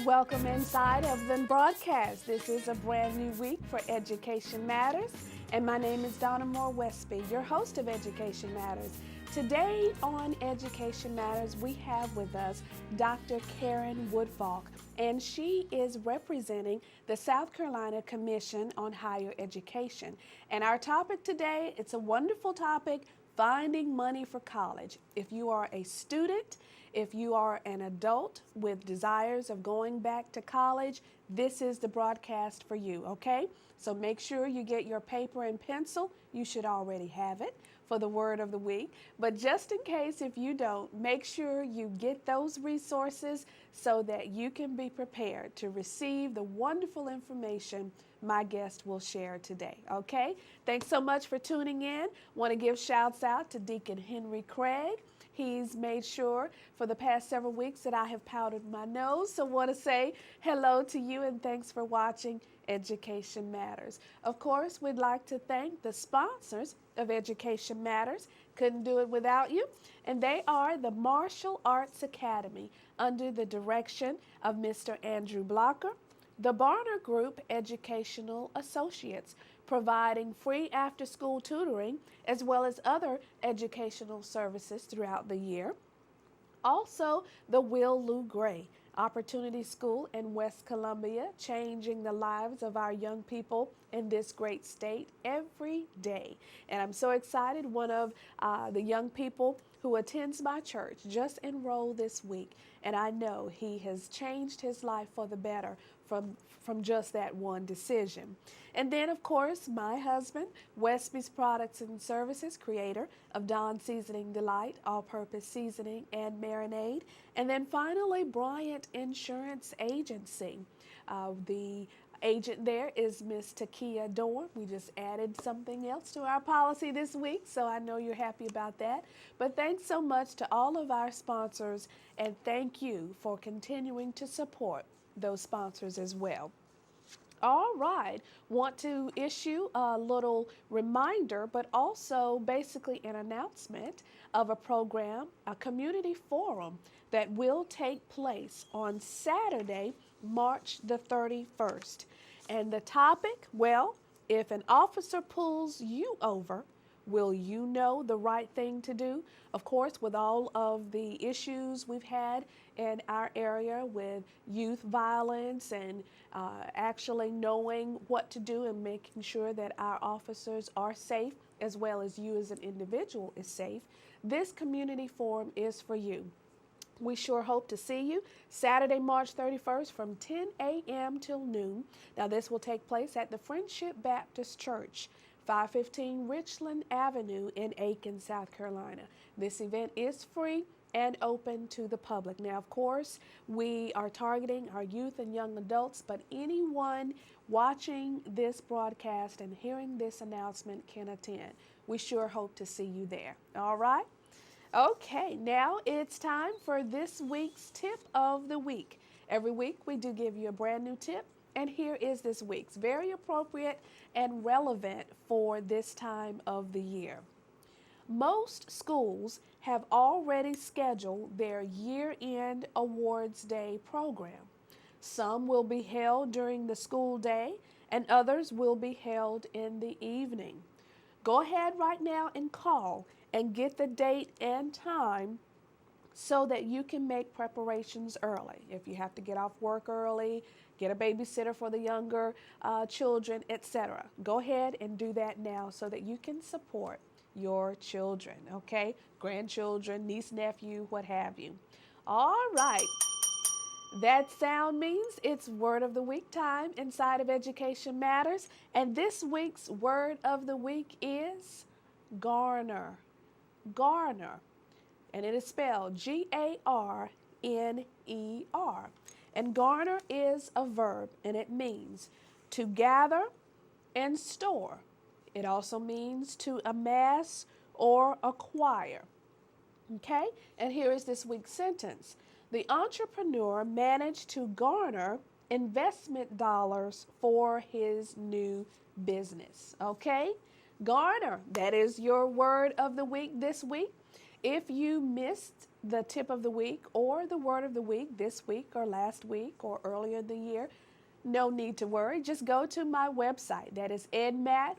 Welcome inside of the broadcast. This is a brand new week for Education Matters, and my name is Donna Moore Westby, your host of Education Matters. Today on Education Matters, we have with us Dr. Karen Woodfalk, and she is representing the South Carolina Commission on Higher Education. And our topic today, it's a wonderful topic, finding money for college. If you are a student, if you are an adult with desires of going back to college, this is the broadcast for you, okay? So make sure you get your paper and pencil. You should already have it for the word of the week. But just in case if you don't, make sure you get those resources so that you can be prepared to receive the wonderful information my guest will share today, okay? Thanks so much for tuning in. Want to give shouts out to Deacon Henry Craig. He's made sure for the past several weeks that I have powdered my nose. So want to say hello to you and thanks for watching Education Matters. Of course, we'd like to thank the sponsors of Education Matters. Couldn't do it without you. And they are the Martial Arts Academy under the direction of Mr. Andrew Blocker, the Barner Group Educational Associates, providing free after-school tutoring as well as other educational services throughout the year. Also, the Will Lou Gray Opportunity School in West Columbia, changing the lives of our young people in this great state every day. And I'm so excited. One of the young people who attends my church just enrolled this week, and I know he has changed his life for the better from just that one decision. And then, of course, my husband, Westby's Products and Services, creator of Dawn Seasoning Delight, all-purpose seasoning and marinade. And then finally, Bryant Insurance Agency. The agent there is Miss Takia Dorn. We just added something else to our policy this week, so I know you're happy about that. But thanks so much to all of our sponsors, and thank you for continuing to support those sponsors as well. All right, want to issue a little reminder, but also basically an announcement of a program, a community forum that will take place on Saturday, March the 31st. And the topic, well, if an officer pulls you over, will you know the right thing to do? Of course, with all of the issues we've had in our area with youth violence and actually knowing what to do and making sure that our officers are safe as well as you as an individual is safe, this community forum is for you. We sure hope to see you Saturday, March 31st from 10 a.m. till noon. Now, this will take place at the Friendship Baptist Church, 515 Richland Avenue in Aiken, South Carolina. This event is free and open to the public. Now, of course, we are targeting our youth and young adults, but anyone watching this broadcast and hearing this announcement can attend. We sure hope to see you there. All right? Okay, now it's time for this week's tip of the week. Every week we do give you a brand new tip, and here is this week's, very appropriate and relevant for this time of the year. Most schools have already scheduled their year-end awards day program. Some will be held during the school day, and others will be held in the evening. Go ahead right now and call and get the date and time so that you can make preparations early. If you have to get off work early, get a babysitter for the younger children, etc. Go ahead and do that now so that you can support your children, okay? Grandchildren, niece, nephew, what have you. All right. That sound means it's Word of the Week time inside of Education Matters. And this week's Word of the Week is garner. Garner. And it is spelled G-A-R-N-E-R. And garner is a verb, and it means to gather and store. It also means to amass or acquire. Okay? And here is this week's sentence. The entrepreneur managed to garner investment dollars for his new business. Okay? Garner, that is your word of the week this week. If you missed the tip of the week or the word of the week this week or last week or earlier in the year, no need to worry. Just go to my website. That is edmat.com,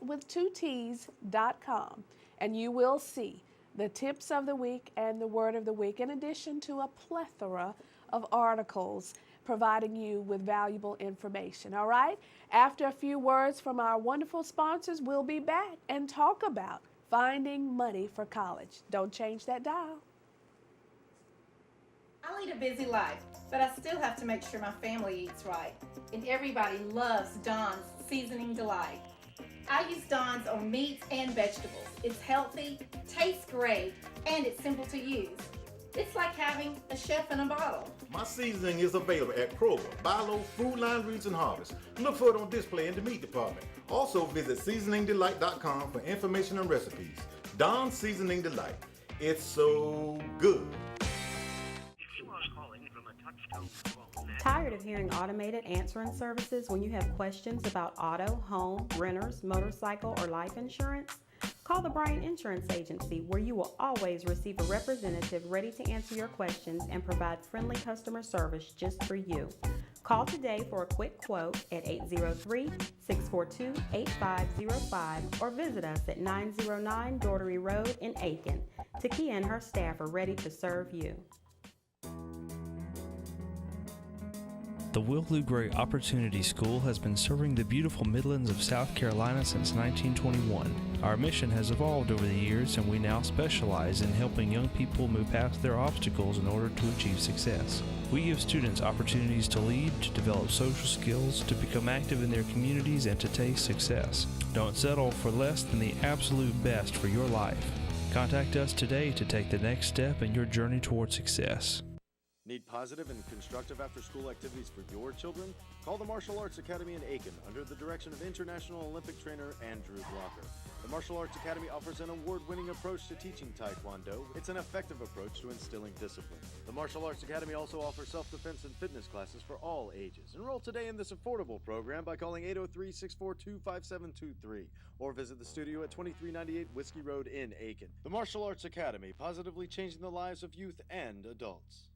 and you will see the tips of the week and the word of the week, in addition to a plethora of articles providing you with valuable information. All right? After a few words from our wonderful sponsors, we'll be back and talk about finding money for college. Don't change that dial. I lead a busy life, but I still have to make sure my family eats right. And everybody loves Dawn's Seasoning Delight. I use Dawn's on meats and vegetables. It's healthy, tastes great, and it's simple to use. It's like having a chef in a bottle. My seasoning is available at Kroger, Bilo, Food Line, Reeds, and Harvest. Look for it on display in the meat department. Also visit seasoningdelight.com for information and recipes. Dawn's Seasoning Delight. It's so good. Tired of hearing automated answering services when you have questions about auto, home, renters, motorcycle, or life insurance? Call the Bryant Insurance Agency, where you will always receive a representative ready to answer your questions and provide friendly customer service just for you. Call today for a quick quote at 803-642-8505 or visit us at 909 Daugherty Road in Aiken. Takia and her staff are ready to serve you. The Will Gray Opportunity School has been serving the beautiful Midlands of South Carolina since 1921. Our mission has evolved over the years, and we now specialize in helping young people move past their obstacles in order to achieve success. We give students opportunities to lead, to develop social skills, to become active in their communities, and to taste success. Don't settle for less than the absolute best for your life. Contact us today to take the next step in your journey toward success. Need positive and constructive after-school activities for your children? Call the Martial Arts Academy in Aiken under the direction of International Olympic trainer Andrew Blocker. The Martial Arts Academy offers an award-winning approach to teaching Taekwondo. It's an effective approach to instilling discipline. The Martial Arts Academy also offers self-defense and fitness classes for all ages. Enroll today in this affordable program by calling 803-642-5723 or visit the studio at 2398 Whiskey Road in Aiken. The Martial Arts Academy, positively changing the lives of youth and adults.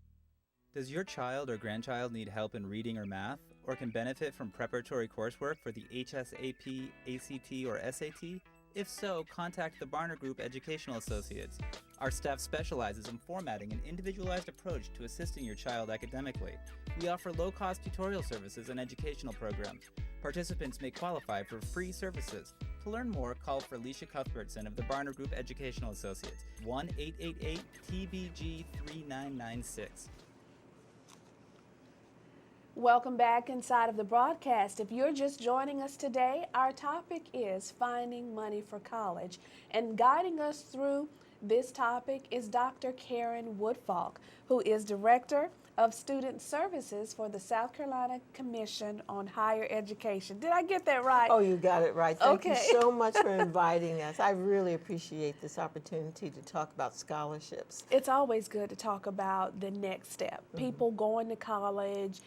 Does your child or grandchild need help in reading or math, or can benefit from preparatory coursework for the HSAP, ACT, or SAT? If so, contact the Barner Group Educational Associates. Our staff specializes in formatting an individualized approach to assisting your child academically. We offer low-cost tutorial services and educational programs. Participants may qualify for free services. To learn more, call for Alicia Cuthbertson of the Barner Group Educational Associates, 1-888-TBG-3996. Welcome back inside of the broadcast. If you're just joining us today, our topic is finding money for college. And guiding us through this topic is Dr. Karen Woodfalk, who is Director of Student Services for the South Carolina Commission on Higher Education. Did I get that right? Oh, you got it right. Thank you Okay. so much for inviting us. I really appreciate this opportunity to talk about scholarships. It's always good to talk about the next step. People going to college,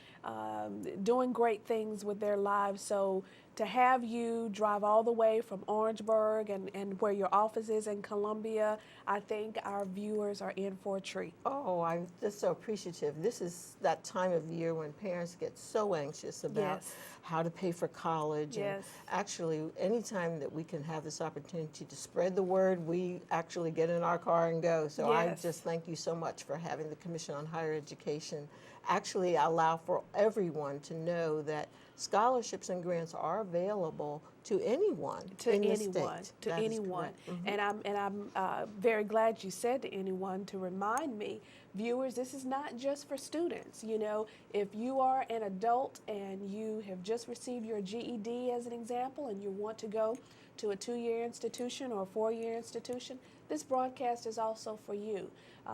doing great things with their lives. So to have you drive all the way from Orangeburg and where your office is in Columbia, I think our viewers are in for a treat. Oh, I'm just so appreciative. This is that time of year when parents get so anxious about Yes. how to pay for college. Yes. And actually, anytime that we can have this opportunity to spread the word, we actually get in our car and go. So I Yes. just thank you so much for having the Commission on Higher Education actually allow for everyone to know that scholarships and grants are available to anyone in the state. To That is anyone. correct. And I'm very glad you said to anyone to remind me, viewers, this is not just for students. You know, if you are an adult and you have just received your GED as an example and you want to go to a 2-year institution or a 4-year institution, this broadcast is also for you.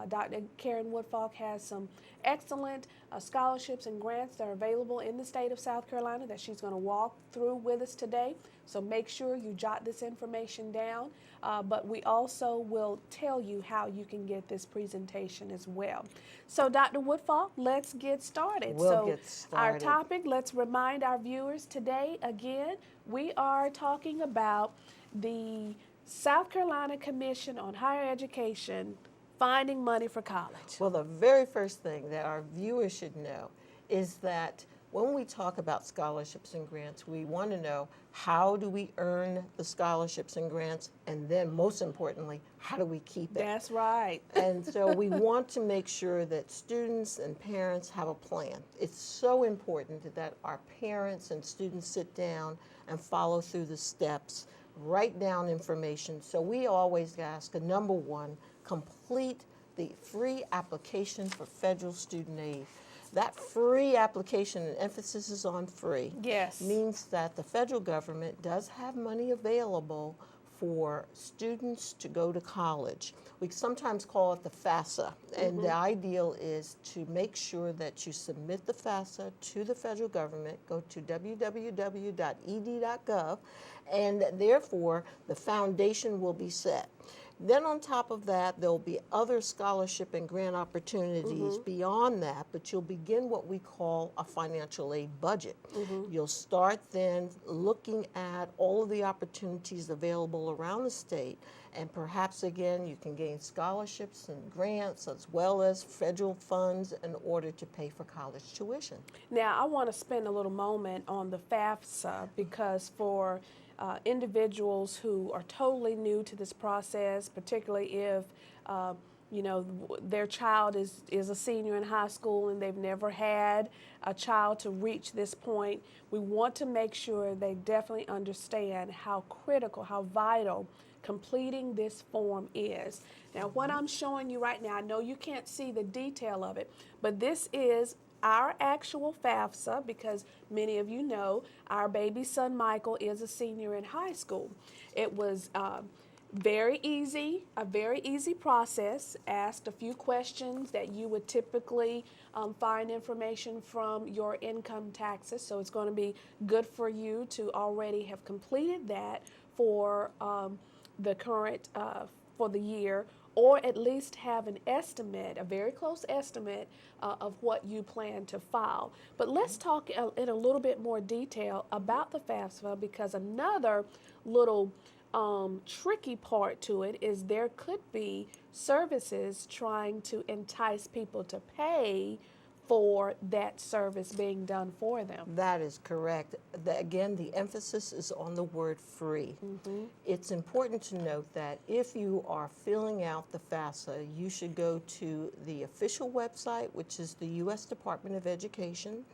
Dr. Karen Woodfalk has some excellent scholarships and grants that are available in the state of South Carolina that she's going to walk through with us today. So make sure you jot this information down. But we also will tell you how you can get this presentation as well. So Dr. Woodfalk, let's get started. We'll get started. Our topic, let's remind our viewers today, again, we are talking about the South Carolina Commission on Higher Education finding money for college? Well, the very first thing that our viewers should know is that when we talk about scholarships and grants, we want to know, how do we earn the scholarships and grants? And then most importantly, how do we keep it? That's right. And so we want to make sure that students and parents have a plan. It's so important that our parents and students sit down and follow through the steps, write down information. So we always ask, number one, complete the free application for federal student aid. That free application, and emphasis is on free, Yes. means that the federal government does have money available for students to go to college. We sometimes call it the FAFSA, and the ideal is to make sure that you submit the FAFSA to the federal government. Go to www.ed.gov, and therefore the foundation will be set. Then on top of that, there'll be other scholarship and grant opportunities beyond that, but you'll begin what we call a financial aid budget. You'll start then looking at all of the opportunities available around the state, and perhaps again you can gain scholarships and grants as well as federal funds in order to pay for college tuition. Now, I want to spend a little moment on the FAFSA, because for individuals who are totally new to this process, particularly if you know, their child is a senior in high school and they've never had a child to reach this point, we want to make sure they definitely understand how critical, how vital completing this form is. Now, what I'm showing you right now, I know you can't see the detail of it, but this is our actual FAFSA, because many of you know our baby son Michael is a senior in high school. It was very easy, a very easy process. Asked a few questions that you would typically find information from your income taxes, so it's going to be good for you to already have completed that for the current, for the year, or at least have an estimate, a very close estimate of what you plan to file. But let's talk in a little bit more detail about the FAFSA, because another little tricky part to it is there could be services trying to entice people to pay for that service being done for them. That is correct. Again, the emphasis is on the word free. It's important to note that if you are filling out the FAFSA, you should go to the official website, which is the U.S. Department of Education.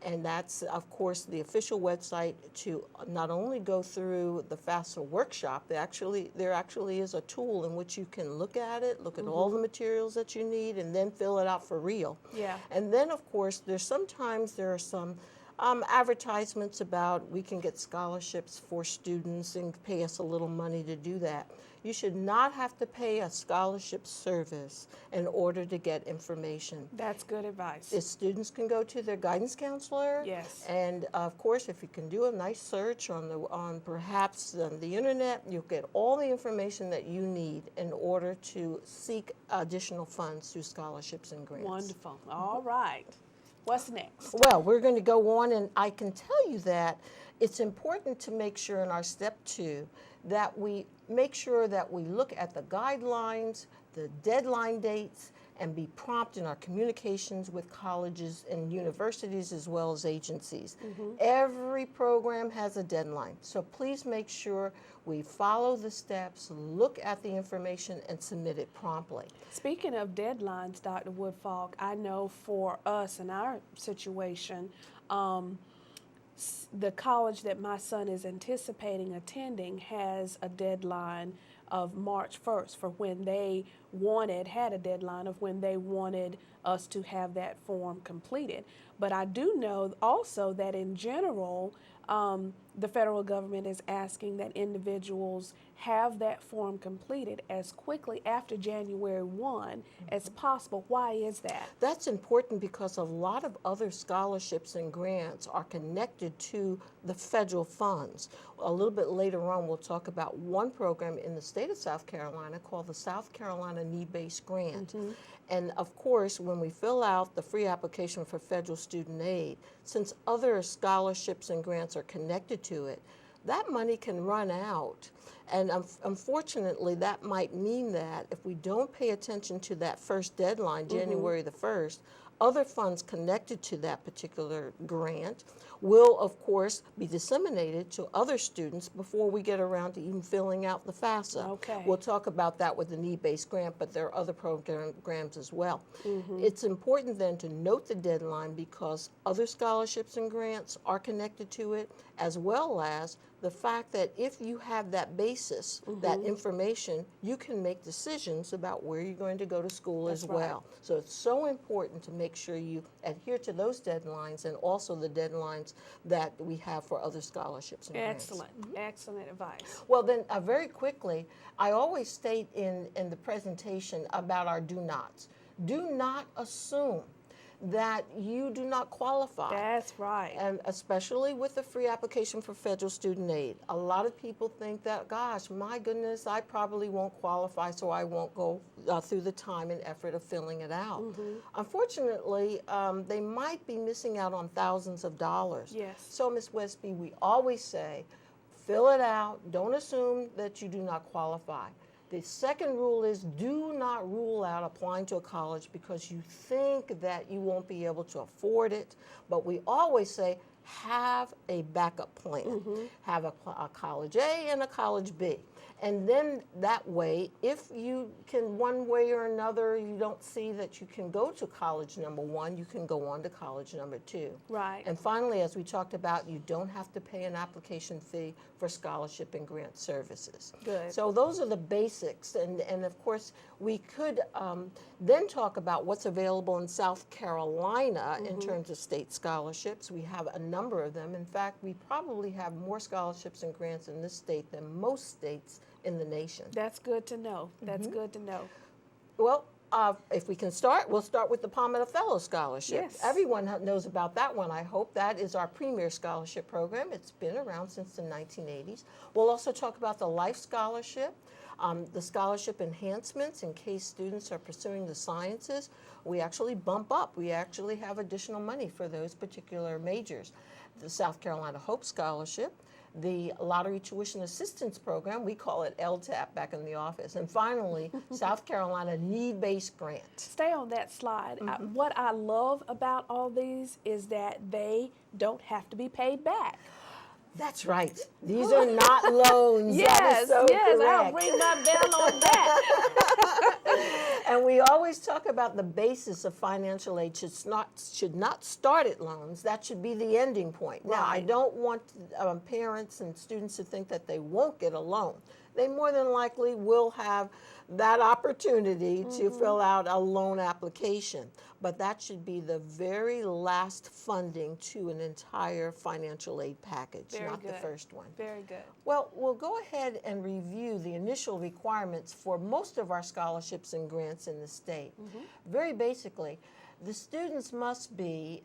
And that's, of course, the official website to not only go through the FAFSA workshop, there actually is a tool in which you can look at it, look at all the materials that you need, and then fill it out for real. Yeah. And then, of course, there are some advertisements about we can get scholarships for students and pay us a little money to do that. You should not have to pay a scholarship service in order to get information. That's good advice. The students can go to their guidance counselor. Yes. And of course, if you can do a nice search on perhaps the internet, you'll get all the information that you need in order to seek additional funds through scholarships and grants. Wonderful. All right. What's next? Well, we're going to go on, and I can tell you that it's important to make sure in our step 2 that we make sure that we look at the guidelines, the deadline dates, and be prompt in our communications with colleges and universities as well as agencies. Every program has a deadline, so please make sure we follow the steps, look at the information, and submit it promptly. Speaking of deadlines, Dr. Woodfalk, I know for us in our situation, the college that my son is anticipating attending has a deadline of March 1st for when they had a deadline of when they wanted us to have that form completed. But I do know also that in general, the federal government is asking that individuals have that form completed as quickly after January 1 as possible. Why is that? That's important because a lot of other scholarships and grants are connected to the federal funds. A little bit later on, we'll talk about one program in the state of South Carolina called the South Carolina Need-Based Grant. And of course, when we fill out the free application for federal student aid, since other scholarships and grants are connected to it, that money can run out. And unfortunately, that might mean that if we don't pay attention to that first deadline, January the 1st, other funds connected to that particular grant will, of course, be disseminated to other students before we get around to even filling out the FAFSA. Okay. We'll talk about that with the need-based grant, but there are other programs as well. It's important then to note the deadline because other scholarships and grants are connected to it, as well as the fact that if you have that basis, that information, you can make decisions about where you're going to go to school as well. So it's so important to make sure you adhere to those deadlines and also the deadlines that we have for other scholarships and grants. Excellent. Excellent advice. Well, then very quickly, I always state in the presentation about our do nots. Do not assume that you do not qualify. That's right. And especially with the free application for federal student aid. A lot of people think that, gosh, my goodness, I probably won't qualify, so I won't go through the time and effort of filling it out. Unfortunately, they might be missing out on thousands of dollars. Yes. So, Ms. Westby, we always say, fill it out. Don't assume that you do not qualify. The second rule is do not rule out applying to a college because you think that you won't be able to afford it. But we always say have a backup plan. Have a college A and a college B. And then that way, if you can one way or another, you don't see that you can go to college number one, you can go on to college number two. Right. And finally, as we talked about, you don't have to pay an application fee for scholarship and grant services. Good. So those are the basics. And of course, we could then talk about what's available in South Carolina in terms of state scholarships. We have a number of them. In fact, we probably have more scholarships and grants in this state than most states in the nation. That's good to know. That's good to know. Well, if we can start, we'll start with the Palmetto Fellow Scholarship. Yes. Everyone knows about that one, I hope. That is our premier scholarship program. It's been around since the 1980s. We'll also talk about the Life Scholarship, the scholarship enhancements in case students are pursuing the sciences. We actually bump up. We actually have additional money for those particular majors. The South Carolina Hope Scholarship, the Lottery Tuition Assistance Program, we call it LTAP back in the office. And finally, South Carolina Need-Based Grant. Stay on that slide. What I love about all these is that they don't have to be paid back. That's right. These are not loans. That is so yes, I'll correct. ring my bell on that. And we always talk about the basis of financial aid should not start at loans. That should be the ending point. Now, I Right. don't want parents and students to think that they won't get a loan. They more than likely will have that opportunity to fill out a loan application. But that should be the very last funding to an entire financial aid package, Very not the good. first one. Very good. Well, we'll go ahead and review the initial requirements for most of our scholarships and grants in the state. Very basically, the students must be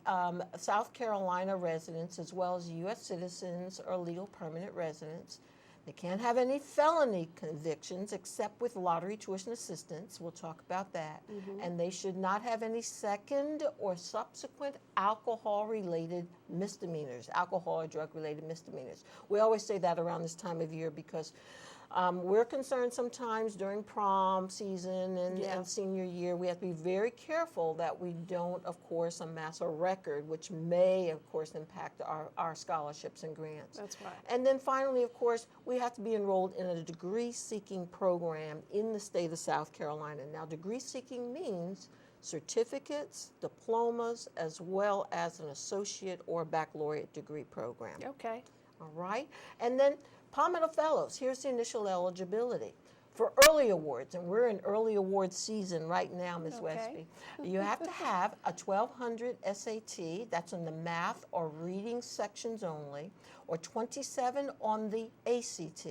South Carolina residents as well as U.S. citizens or legal permanent residents. They can't have any felony convictions except with lottery tuition assistance. We'll talk about that. And they should not have any second or subsequent alcohol-related misdemeanors, alcohol or drug-related misdemeanors. We always say that around this time of year because we're concerned sometimes during prom season and senior year, we have to be very careful that we don't, of course, amass a record, which may, of course, impact our scholarships and grants. That's right. And then finally, of course, we have to be enrolled in a degree-seeking program in the state of South Carolina. Now, degree-seeking means certificates, diplomas, as well as an associate or baccalaureate degree program. Okay. All right? And then Palmetto Fellows, here's the initial eligibility. For early awards, and we're in early award season right now, Ms. Westby, you have to have a 1200 SAT, that's in the math or reading sections only, or 27 on the ACT,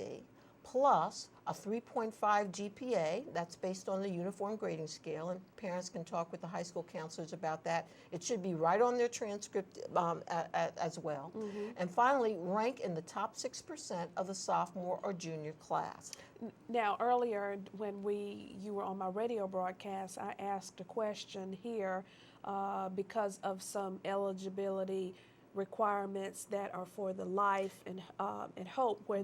plus a 3.5 GPA, that's based on the uniform grading scale, and parents can talk with the high school counselors about that. It should be right on their transcript as well. And finally, rank in the top 6% of the sophomore or junior class. Now, earlier when you were on my radio broadcast, I asked a question here because of some eligibility requirements that are for the life and hope, where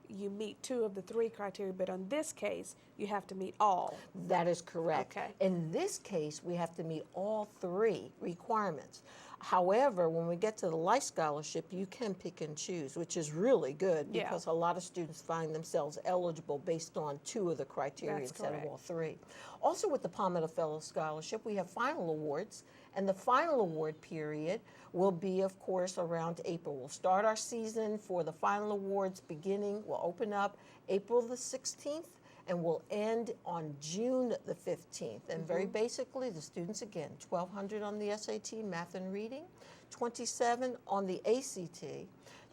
you meet 2 of the 3 criteria, but on this case, you have to meet all. That is correct. Okay. In this case, we have to meet all 3 requirements. However, when we get to the life scholarship, you can pick and choose, which is really good Yeah. because a lot of students find themselves eligible based on 2 of the criteria That's instead correct. of all 3. Also with the Palmetto Fellow Scholarship, we have final awards, and the final award period will be, of course, around April. We'll start our season for the final awards we'll open up April the 16th, and we'll end on June the 15th. And very basically, the students, again, 1,200 on the SAT, math and reading, 27 on the ACT,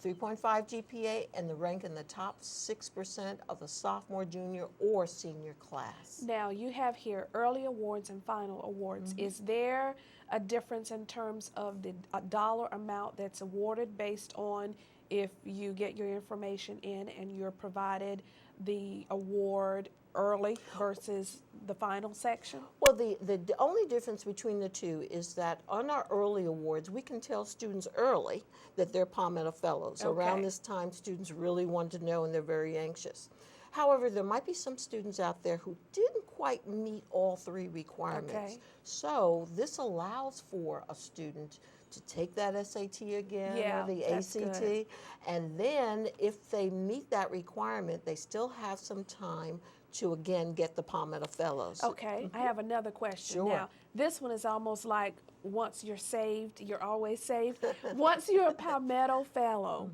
3.5 GPA, and the rank in the top 6% of the sophomore, junior, or senior class. Now, you have here early awards and final awards. Is there a difference in terms of the dollar amount that's awarded based on if you get your information in and you're provided the award early versus the final section? Well, the only difference between the 2 is that on our early awards, we can tell students early that they're Palmetto Fellows. Okay. Around this time, students really want to know and they're very anxious. However, there might be some students out there who didn't quite meet all 3 requirements. Okay. So this allows for a student to take that SAT again Yeah, or the that's ACT, good. and then if they meet that requirement, they still have some time to again get the Palmetto Fellows. Okay, I have another question. Sure. Now, this one is almost like once you're saved, you're always saved. Once you're a Palmetto Fellow,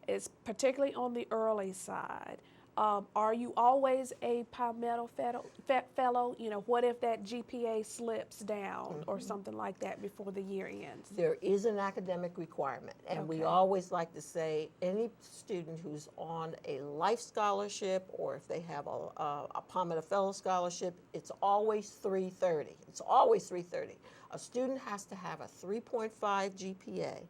it's particularly on the early side. Are you always a Palmetto Fellow? You know, what if that GPA slips down or something like that before the year ends? There is an academic requirement, and we Okay. always like to say any student who's on a life scholarship or if they have a Palmetto Fellow Scholarship, it's always 330. It's always 330. A student has to have a 3.5 GPA,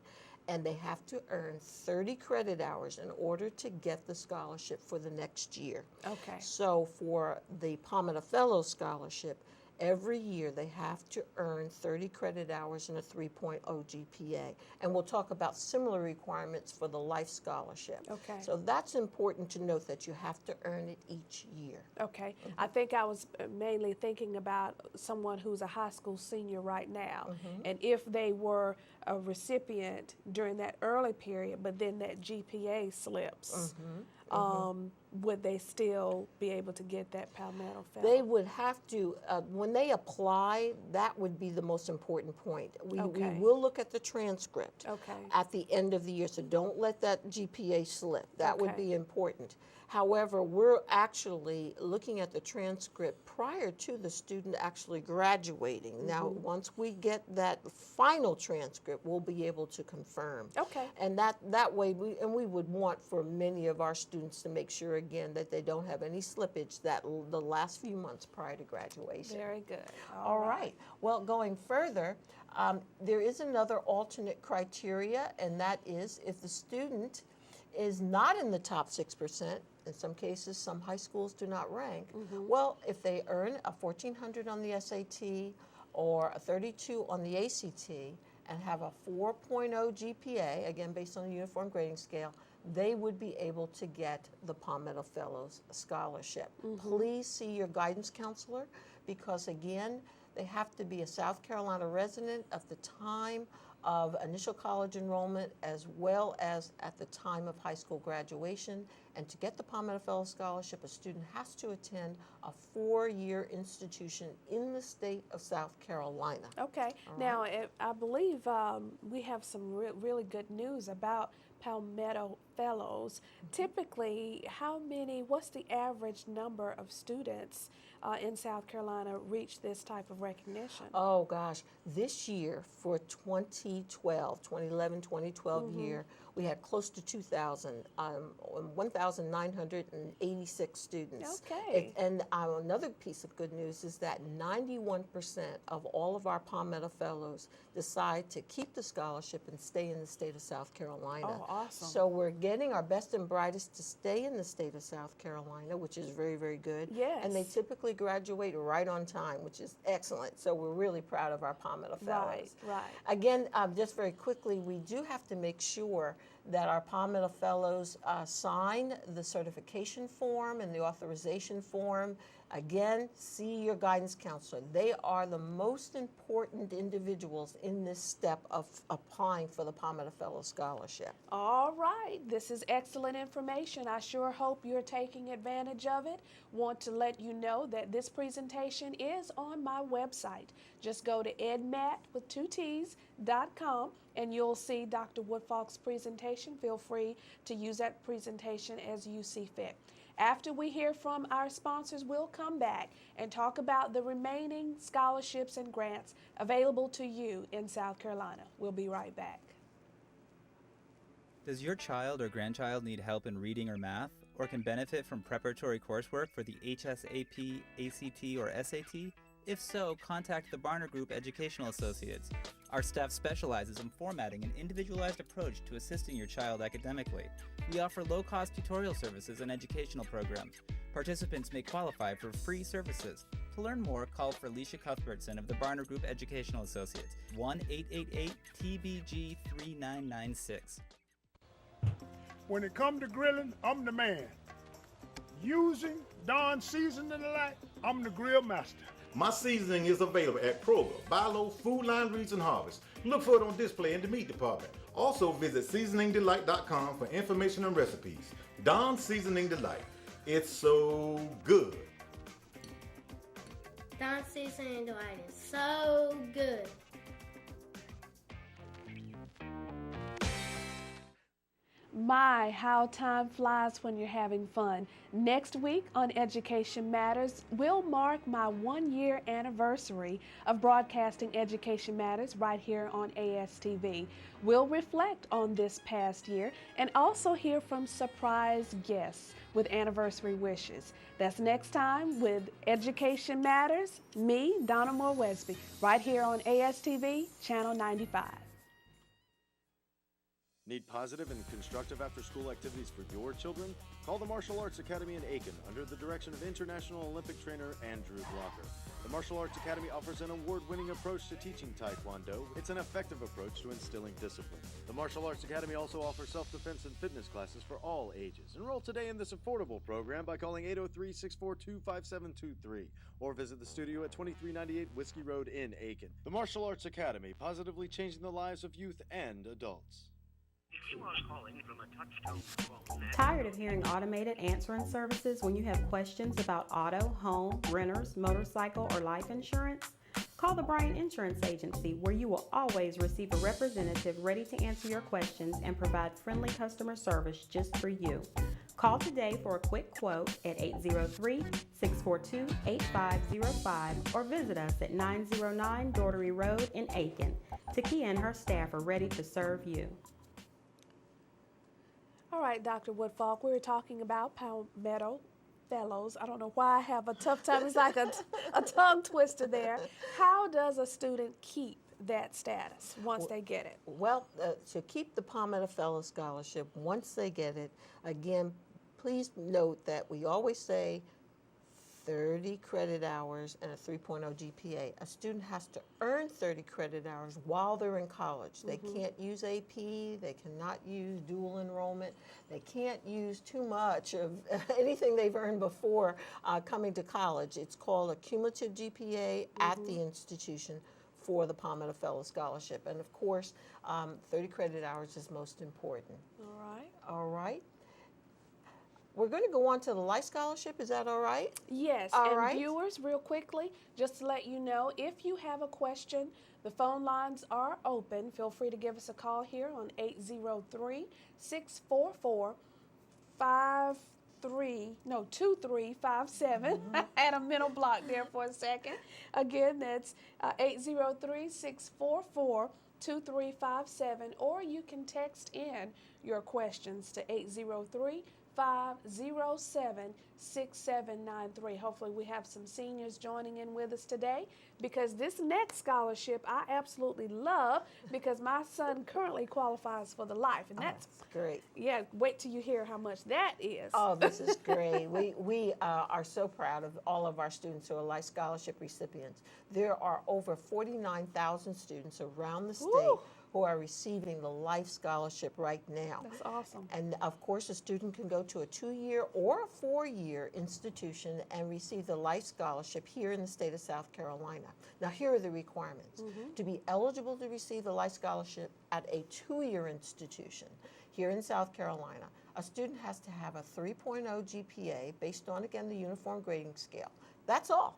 and they have to earn 30 credit hours in order to get the scholarship for the next year. Okay. So for the Palmetto Fellow Scholarship, every year they have to earn 30 credit hours and a 3.0 GPA. And we'll talk about similar requirements for the Life Scholarship. Okay. So that's important to note that you have to earn it each year. Okay. I think I was mainly thinking about someone who's a high school senior right now. And if they were a recipient during that early period, but then that GPA slips, would they still be able to get that Palmetto Fellow? They would have to, when they apply, that would be the most important point. We Okay. will look at the transcript Okay. at the end of the year, so don't let that GPA slip. That would Okay. be important. However, we're actually looking at the transcript prior to the student actually graduating. Now, once we get that final transcript, we'll be able to confirm. Okay. And that way, we would want for many of our students to make sure, again, that they don't have any slippage the last few months prior to graduation. Very good. All right. Well, going further, there is another alternate criteria, and that is if the student is not in the top 6%, in some cases, some high schools do not rank. Well, if they earn a 1,400 on the SAT or a 32 on the ACT and have a 4.0 GPA, again based on the uniform grading scale, they would be able to get the Palmetto Fellows Scholarship. Please see your guidance counselor because, again, they have to be a South Carolina resident at the time of initial college enrollment as well as at the time of high school graduation. And to get the Palmetto Fellow Scholarship, a student has to attend a 4-year institution in the state of South Carolina. Okay. Now, I believe we have some really good news about Palmetto Fellows. Typically, what's the average number of students in South Carolina reach this type of recognition? Oh gosh, this year for 2011, 2012 year, we had close to 2,000, 1,986 students. Okay. And another piece of good news is that 91% of all of our Palmetto Fellows decide to keep the scholarship and stay in the state of South Carolina. Oh, awesome. So we're getting our best and brightest to stay in the state of South Carolina, which is very, very good. Yes. And they typically graduate right on time, which is excellent. So we're really proud of our Palmetto Fellows. Right. Again, just very quickly, we do have to make sure that our Palmetto Fellows sign the certification form and the authorization form. Again, see your guidance counselor. They are the most important individuals in this step of applying for the Palmetto Fellow Scholarship. All right, this is excellent information. I sure hope you're taking advantage of it. Want to let you know that this presentation is on my website. Just go to edmat.com and you'll see Dr. Woodfolk's presentation. Feel free to use that presentation as you see fit. After we hear from our sponsors, we'll come back and talk about the remaining scholarships and grants available to you in South Carolina. We'll be right back. Does your child or grandchild need help in reading or math, or can benefit from preparatory coursework for the HSAP, ACT, or SAT? If so, contact the Barner Group Educational Associates. Our staff specializes in formatting an individualized approach to assisting your child academically. We offer low-cost tutorial services and educational programs. Participants may qualify for free services. To learn more, call for Alicia Cuthbertson of the Barner Group Educational Associates, 1-888-TBG-3996. When it comes to grilling, I'm the man. Using Dawn Seasoning Delight, I'm the grill master. My seasoning is available at Kroger, Bilo, Food Line Reads and Harvest. Look for it on display in the meat department. Also visit seasoningdelight.com for information and recipes. Dawn Seasoning Delight. It's so good. Dawn Seasoning Delight is so good. My, how time flies when you're having fun. Next week on Education Matters, we'll mark my 1-year anniversary of broadcasting Education Matters right here on ASTV. We'll reflect on this past year and also hear from surprise guests with anniversary wishes. That's next time with Education Matters, me, Donna Moore Wesby, right here on ASTV, Channel 95. Need positive and constructive after-school activities for your children? Call the Martial Arts Academy in Aiken under the direction of International Olympic trainer Andrew Blocker. The Martial Arts Academy offers an award-winning approach to teaching Taekwondo. It's an effective approach to instilling discipline. The Martial Arts Academy also offers self-defense and fitness classes for all ages. Enroll today in this affordable program by calling 803-642-5723 or visit the studio at 2398 Whiskey Road in Aiken. The Martial Arts Academy, positively changing the lives of youth and adults. You are calling from a touch-tone phone. Tired of hearing automated answering services when you have questions about auto, home, renters, motorcycle, or life insurance? Call the Bryant Insurance Agency, where you will always receive a representative ready to answer your questions and provide friendly customer service just for you. Call today for a quick quote at 803-642-8505 or visit us at 909 Daughtery Road in Aiken. Takia and her staff are ready to serve you. All right, Dr. Woodfolk, we were talking about Palmetto Fellows. I don't know why I have a tough time. It's like a tongue twister there. How does a student keep that status once they get it? Well, to keep the Palmetto Fellow Scholarship, once they get it, again, please note that we always say 30 credit hours and a 3.0 GPA. A student has to earn 30 credit hours while they're in college. They can't use AP, they cannot use dual enrollment, they can't use too much of anything they've earned before coming to college. It's called a cumulative GPA at the institution for the Palmetto Fellow Scholarship. And of course, 30 credit hours is most important. All right. All right. We're going to go on to the Life Scholarship. Is that all right? Yes. All right. Viewers, real quickly, just to let you know, if you have a question, the phone lines are open. Feel free to give us a call here on 803-644-2357. I had a mental block there for a second. Again, that's 803-644-2357, or you can text in your questions to 803-573-5357. 855-07-6793. Hopefully we have some seniors joining in with us today, because this next scholarship I absolutely love, because my son currently qualifies for the Life, and that's great. Yeah, wait till you hear how much that is. Oh, this is great. We are so proud of all of our students who are Life Scholarship recipients. There are over 49,000 students around the state Woo! who are receiving the Life Scholarship right now. That's awesome. And of course, a student can go to a 2-year or a 4-year institution and receive the Life Scholarship here in the state of South Carolina. Now, here are the requirements. To be eligible to receive the Life Scholarship at a 2-year institution here in South Carolina, a student has to have a 3.0 GPA based on, again, the Uniform Grading Scale. That's all.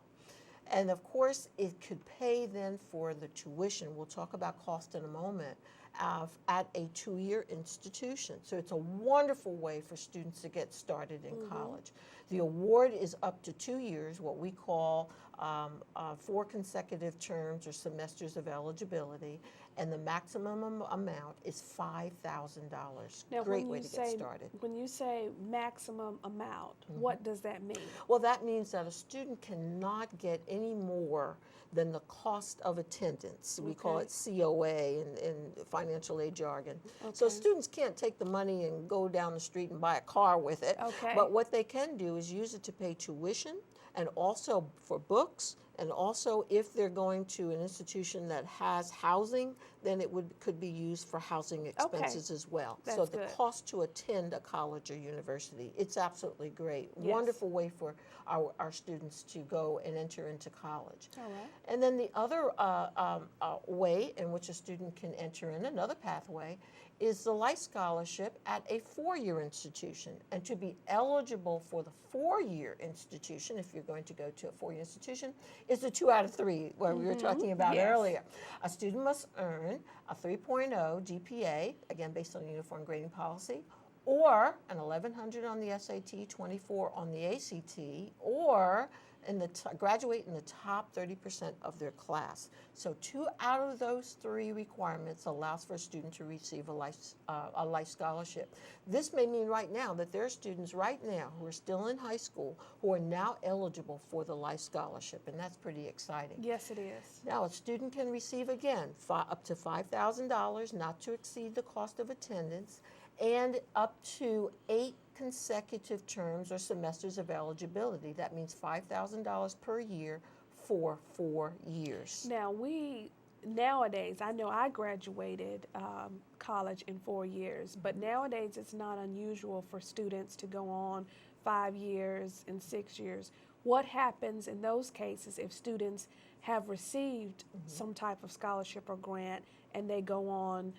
And of course, it could pay then for the tuition. We'll talk about cost in a moment, at a 2-year institution. So it's a wonderful way for students to get started in college. The award is up to 2 years, what we call 4 consecutive terms or semesters of eligibility, and the maximum amount is $5,000. Now, Great way to get started. When you say maximum amount, what does that mean? Well, that means that a student cannot get any more than the cost of attendance. We call it COA in financial aid jargon. So students can't take the money and go down the street and buy a car with it. But what they can do is use it to pay tuition, and also for books, and also if they're going to an institution that has housing, then it could be used for housing expenses as well. That's so the good. cost to attend a college or university, it's absolutely great. Yes. Wonderful way for our students to go and enter into college. All right. And then the other way in which a student can enter in, another pathway, is the Life Scholarship at a 4-year institution. And to be eligible for the 4-year institution, if you're going to go to a 4-year institution, is the 2 out of 3, where we were talking about earlier. A student must earn a 3.0 GPA, again based on the Uniform Grading Policy, or an 1100 on the SAT, 24 on the ACT, or graduate in the top 30% of their class. So 2 out of those 3 requirements allows for a student to receive a life scholarship. This may mean right now that there are students right now who are still in high school who are now eligible for the Life Scholarship, and that's pretty exciting. Yes, it is. Now, a student can receive, again, up to $5,000, not to exceed the cost of attendance, and up to 8 consecutive terms or semesters of eligibility. That means $5,000 per year for 4 years. Now, nowadays, I know I graduated college in 4 years, but nowadays it's not unusual for students to go on 5 years and 6 years. What happens in those cases if students have received some type of scholarship or grant and they go on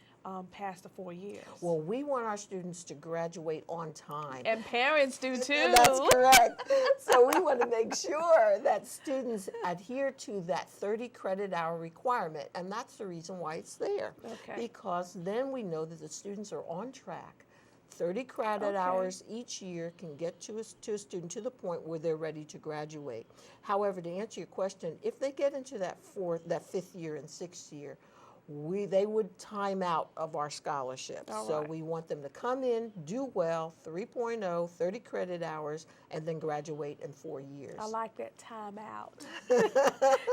past the 4 years? Well, we want our students to graduate on time. And parents do too. That's correct. So we want to make sure that students adhere to that 30 credit hour requirement, and that's the reason why it's there. Okay. Because then we know that the students are on track. 30 credit hours each year can get to a student to the point where they're ready to graduate. However, to answer your question, if they get into that 5th year and 6th year, they would time out of our scholarships. So we want them to come in, do well, 3.0, 30 credit hours, and then graduate in 4 years. I like that time out.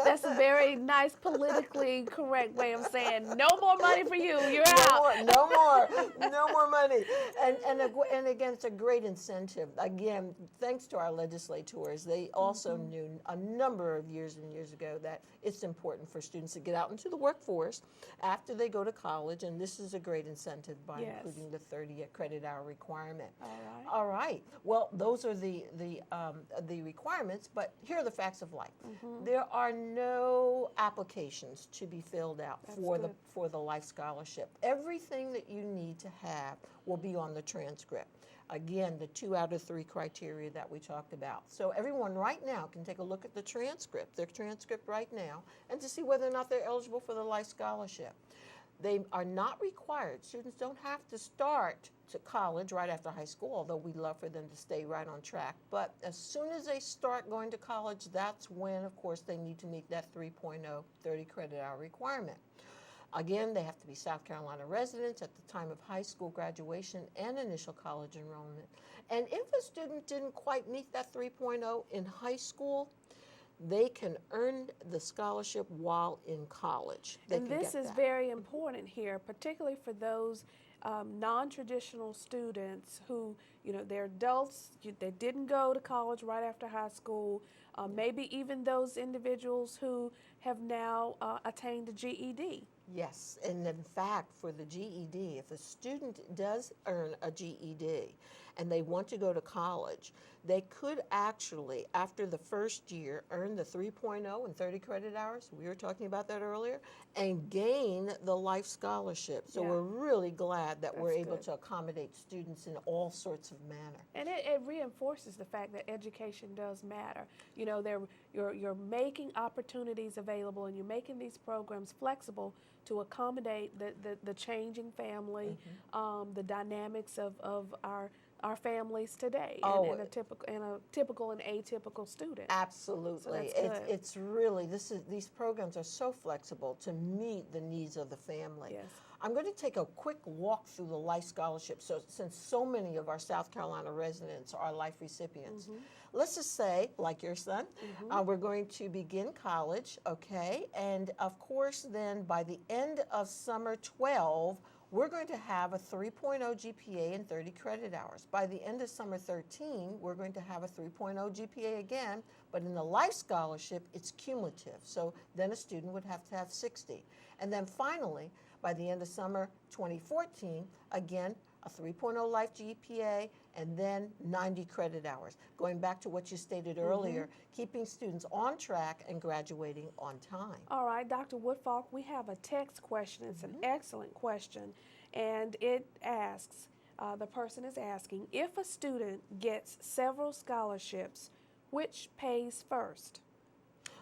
That's a very nice, politically correct way of saying no more money for you. You're out. No more money. And again, it's a great incentive. Again, thanks to our legislators, they also knew a number of years and years ago that it's important for students to get out into the workforce after they go to college, and this is a great incentive by including the 30 credit hour requirement. All right. Well, those are the requirements, but here are the facts of life. There are no applications to be filled out for the Life Scholarship. Everything that you need to have will be on the transcript. Again, the 2 out of 3 criteria that we talked about. So everyone right now can take a look at their transcript right now, and to see whether or not they're eligible for the Life Scholarship. They are not required. Students don't have to start to college right after high school, although we love for them to stay right on track. But as soon as they start going to college, that's when, of course, they need to meet that 3.0 30 credit hour requirement. Again, they have to be South Carolina residents at the time of high school graduation and initial college enrollment. And if a student didn't quite meet that 3.0 in high school, they can earn the scholarship while in college. And this is very important here, particularly for those non-traditional students who, they're adults, they didn't go to college right after high school, maybe even those individuals who have now attained a GED. Yes, and in fact, for the GED, if a student does earn a GED and they want to go to college, they could actually, after the first year, earn the 3.0 and 30 credit hours. We were talking about that earlier, and gain the life scholarship. So we're really glad that we're able to accommodate students in all sorts of manner. And it reinforces the fact that education does matter. You're making opportunities available, and you're making these programs flexible to accommodate the changing family, the dynamics of our families today, and a typical and atypical student. Absolutely. So it's really, these programs are so flexible to meet the needs of the family. Yes. I'm going to take a quick walk through the life scholarship. So since so many of our South Carolina residents are life recipients, let's just say, like your son, we're going to begin college, okay? And of course, then by the end of summer 12, we're going to have a 3.0 GPA and 30 credit hours. By the end of summer 13, we're going to have a 3.0 GPA again, but in the life scholarship, it's cumulative. So then a student would have to have 60. And then finally, by the end of summer 2014, again, a 3.0 life GPA, and then 90 credit hours. Going back to what you stated earlier, keeping students on track and graduating on time. All right, Dr. Woodfalk, we have a text question. It's an excellent question, and it asks, the person is asking, if a student gets several scholarships, which pays first?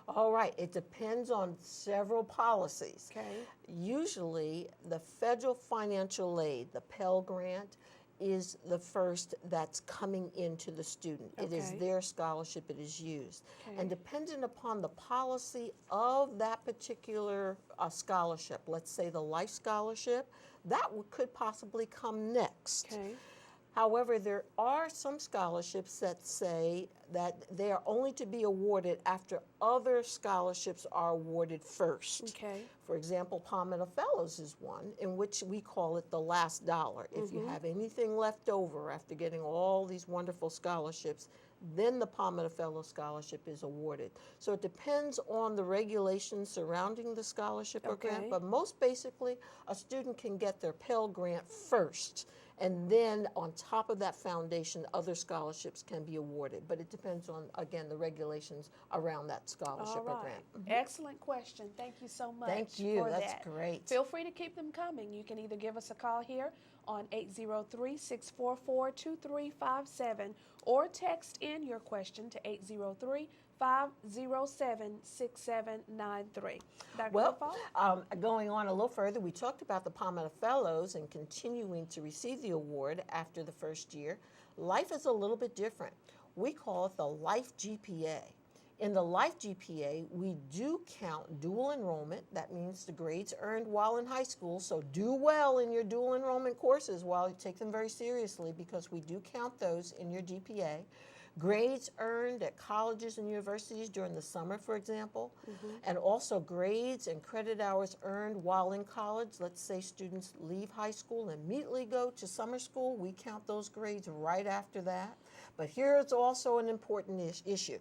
All right, it depends on several policies. Okay. Usually, the federal financial aid, the Pell Grant, is the first that's coming into the student. It is their scholarship, it is used. And dependent upon the policy of that particular scholarship, let's say the life scholarship, that could possibly come next. However, there are some scholarships that say that they are only to be awarded after other scholarships are awarded first. For example, Palmetto Fellows is one in which we call it the last dollar. If you have anything left over after getting all these wonderful scholarships, then the Palmetto Fellow Scholarship is awarded. So it depends on the regulations surrounding the scholarship or grant, but most basically, a student can get their Pell Grant first. And then on top of that foundation, other scholarships can be awarded. But it depends on, again, the regulations around that scholarship or grant. Excellent question. Thank you so much. Thank you. For That's that. great. Feel free to keep them coming. You can either give us a call here on 803-644-2357 or text in your question to 803-507-6793. Well, going on a little further, we talked about the Palmetto Fellows and continuing to receive the award after the first year. Life is a little bit different. We call it the Life GPA. In the Life GPA, we do count dual enrollment. That means the grades earned while in high school. So do well in your dual enrollment courses while you take them very seriously, because we do count those in your GPA. Grades earned at colleges and universities during the summer, for example, and also grades and credit hours earned while in college. Let's say students leave high school and immediately go to summer school. We count those grades right after that. But here is also an important issue.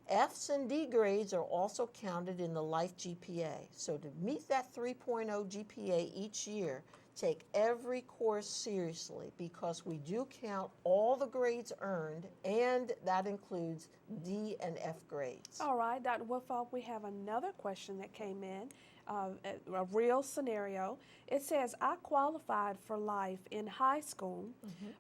F's and D grades are also counted in the Life GPA. So to meet that 3.0 GPA each year, take every course seriously, because we do count all the grades earned, and that includes D and F grades. All right, Dr. Woodfalk, we have another question that came in, a real scenario. It says, I qualified for life in high school,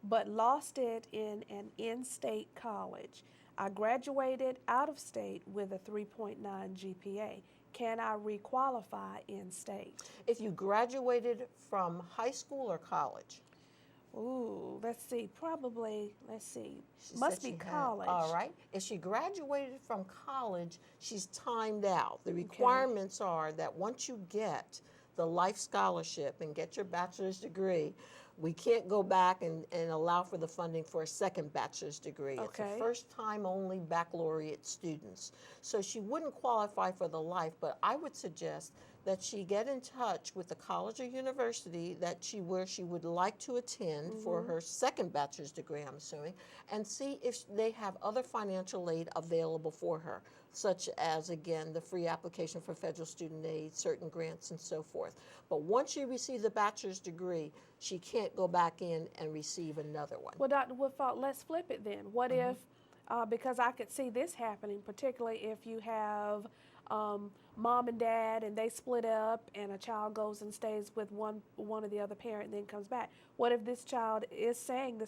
but lost it in an in-state college. I graduated out of state with a 3.9 GPA. Can I requalify in state? If you graduated from high school or college? Ooh, let's see, must be college. All right. If she graduated from college, she's timed out. The requirements are that once you get the life scholarship and get your bachelor's degree, we can't go back and allow for the funding for a second bachelor's degree. It's Okay. a first-time only baccalaureate students. So she wouldn't qualify for the life, but I would suggest that she get in touch with the college or university where she would like to attend for her second bachelor's degree, I'm assuming, and see if they have other financial aid available for her, such as, again, the free application for federal student aid, certain grants, and so forth. But once she receives the bachelor's degree, she can't go back in and receive another one. Well, Dr. Woodfall, let's flip it then. What if, because I could see this happening, particularly if you have mom and dad and they split up and a child goes and stays with one of the other parent and then comes back. What if this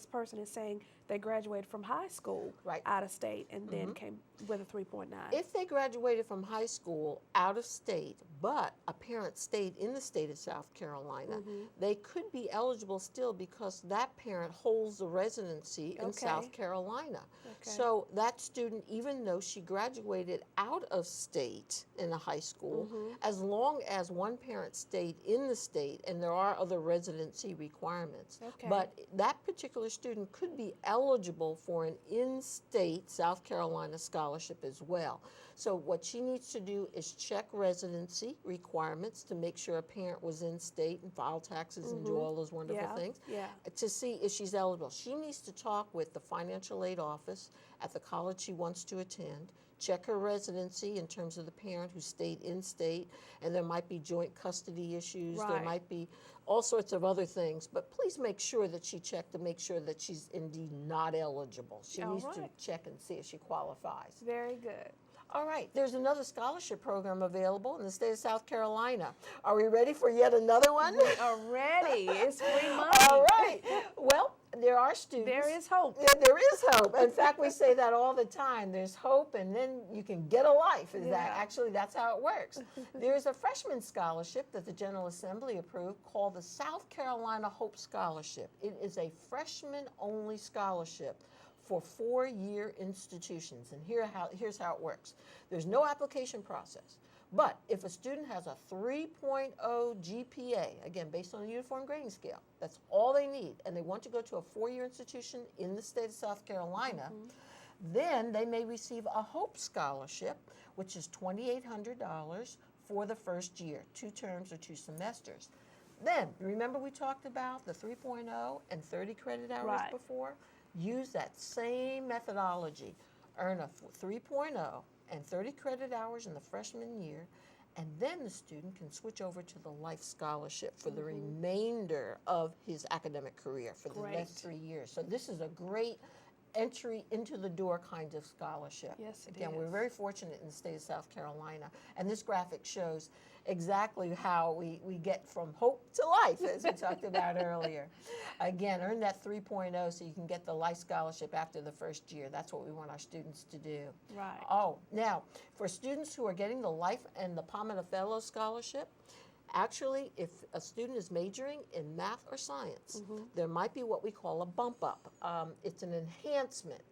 person is saying they graduated from high school out of state and then came with a 3.9? If they graduated from high school out of state, but a parent stayed in the state of South Carolina, they could be eligible still because that parent holds a residency in South Carolina. So that student, even though she graduated out of state in a high school, as long as one parent stayed in the state, and there are other residency requirements, but that particular student could be eligible for an in-state South Carolina scholarship as well. So what she needs to do is check residency requirements to make sure a parent was in state and filed taxes and do all those wonderful things to see if she's eligible. She needs to talk with the financial aid office at the college she wants to attend, check her residency in terms of the parent who stayed in state, and there might be joint custody issues, there might be all sorts of other things, but please make sure that she checked to make sure that she's indeed not eligible. She needs to check and see if she qualifies. Very good. All right, there's another scholarship program available in the state of South Carolina. Are we ready for yet another one? We are ready. It's free money. All right. Well, there are students. There is hope. Yeah, there is hope. In fact, we say that all the time. There's hope, and then you can get a life. That's how it works. There's a freshman scholarship that the General Assembly approved called the South Carolina Hope Scholarship. It is a freshman-only scholarship for 4-year institutions. And here's how it works. There's no application process. But if a student has a 3.0 GPA, again, based on the uniform grading scale, that's all they need, and they want to go to a 4-year institution in the state of South Carolina, then they may receive a Hope Scholarship, which is $2,800 for the first year, 2 terms or 2 semesters. Then, remember we talked about the 3.0 and 30 credit hours before? Use that same methodology. Earn a 3.0 and 30 credit hours in the freshman year, and then the student can switch over to the life scholarship for the remainder of his academic career for the next 3 years. So this is a great entry into the door kind of scholarship. Yes, it Again, is. we're very fortunate in the state of South Carolina, and this graphic shows exactly how we get from hope to life, as we talked about earlier. Again, earn that 3.0 so you can get the life scholarship after the first year. That's what we want our students to do. Right. Oh, now, for students who are getting the Life and the Palmetto Fellow Scholarship, actually, if a student is majoring in math or science, there might be what we call a bump up. It's an enhancement,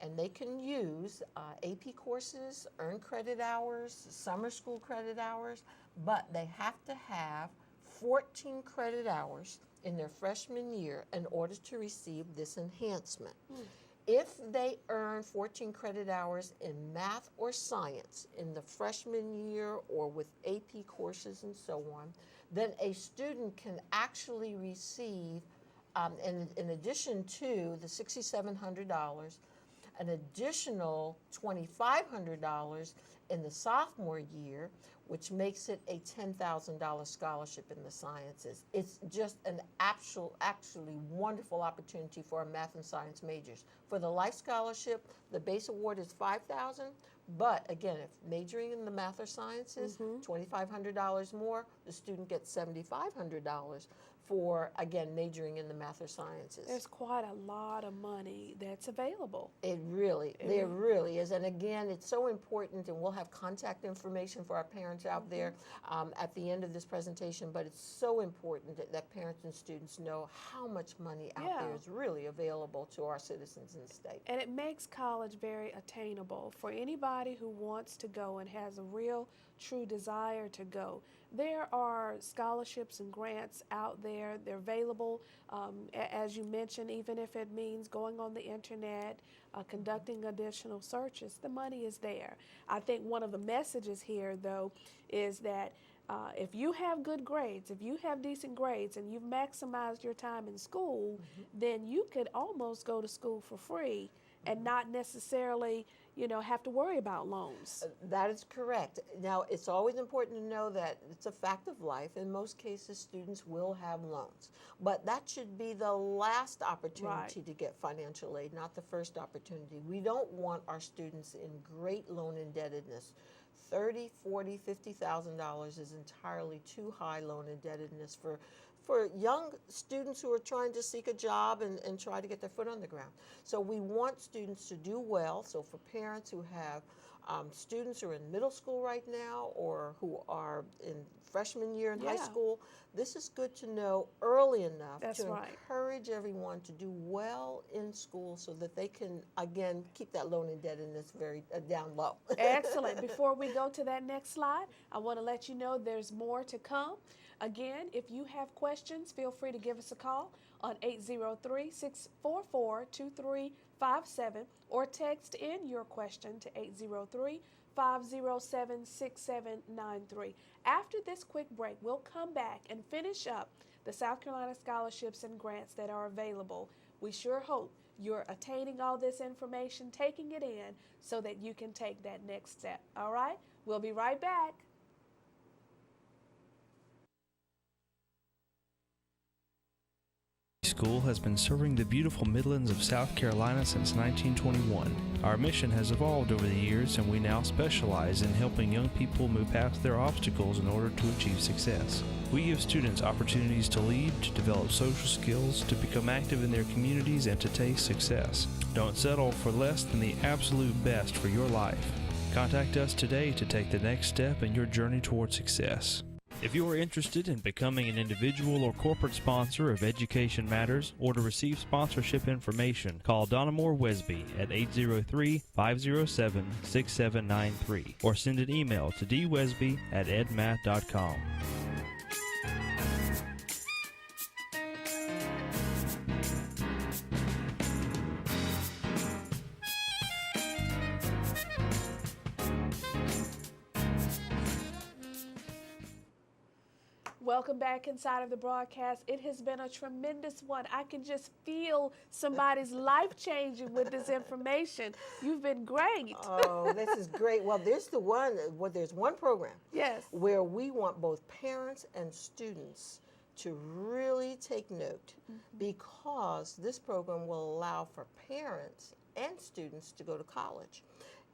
and they can use AP courses, earn credit hours, summer school credit hours, but they have to have 14 credit hours in their freshman year in order to receive this enhancement. If they earn 14 credit hours in math or science in the freshman year or with AP courses and so on, then a student can actually receive, in addition to the $6,700, an additional $2,500 in the sophomore year, which makes it a $10,000 scholarship in the sciences. It's just an actually wonderful opportunity for our math and science majors. For the life scholarship, the base award is $5,000, but again, if majoring in the math or sciences, $2,500 more, the student gets $7,500 for, again, majoring in the math or sciences. There's quite a lot of money that's available. There really is. And again, it's so important, and we'll have contact information for our parents out there at the end of this presentation, but it's so important that parents and students know how much money out there is really available to our citizens in the state. And it makes college very attainable for anybody who wants to go and has a real, true desire to go. there are scholarships and grants out there. They're available, as you mentioned, even if it means going on the internet, conducting additional searches, the money is there. I think one of the messages here, though, is that if you have good grades, if you have decent grades and you've maximized your time in school, then you could almost go to school for free and not necessarily, have to worry about loans. That is correct. Now, it's always important to know that it's a fact of life. In most cases, students will have loans. But that should be the last opportunity to get financial aid, not the first opportunity. We don't want our students in great loan indebtedness. $30,000, $40,000, $50,000 is entirely too high loan indebtedness for young students who are trying to seek a job and try to get their foot on the ground. So we want students to do well. So for parents who have students who are in middle school right now or who are in freshman year in high school, this is good to know early enough to encourage everyone to do well in school so that they can, again, keep that loan indebtedness very down low. Excellent. Before we go to that next slide, I want to let you know there's more to come. Again, if you have questions, feel free to give us a call on 803-644-2357 or text in your question to 803-507-6793. After this quick break, we'll come back and finish up the South Carolina scholarships and grants that are available. We sure hope you're attaining all this information, taking it in so that you can take that next step. All right? We'll be right back. School has been serving the beautiful Midlands of South Carolina since 1921. Our mission has evolved over the years, and we now specialize in helping young people move past their obstacles in order to achieve success. We give students opportunities to lead, to develop social skills, to become active in their communities, and to taste success. Don't settle for less than the absolute best for your life. Contact us today to take the next step in your journey toward success. If you are interested in becoming an individual or corporate sponsor of Education Matters or to receive sponsorship information, call Donna Moore Wesby at 803-507-6793 or send an email to dwesby@edmath.com. Welcome back inside of the broadcast. It has been a tremendous one. I can just feel somebody's life changing with this information. You've been great. Oh, this is great. Well, there's one program where we want both parents and students to really take note because this program will allow for parents and students to go to college.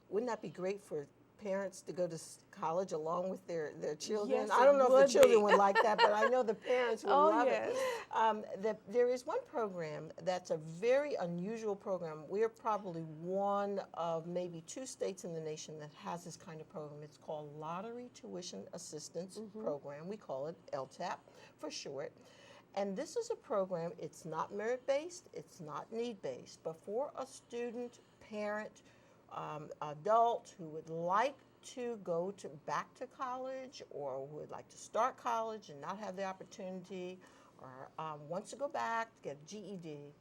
Wouldn't that be great for parents to go to college along with their children? Yes, I don't know if the children would like that, but I know the parents would love it. There is one program that's a very unusual program. We're probably one of maybe 2 states in the nation that has this kind of program. It's called Lottery Tuition Assistance Program. We call it LTAP for short. And this is a program, it's not merit-based, it's not need-based, but for a student, parent, adult who would like to go back to college or would like to start college and not have the opportunity or wants to go back to get a GED.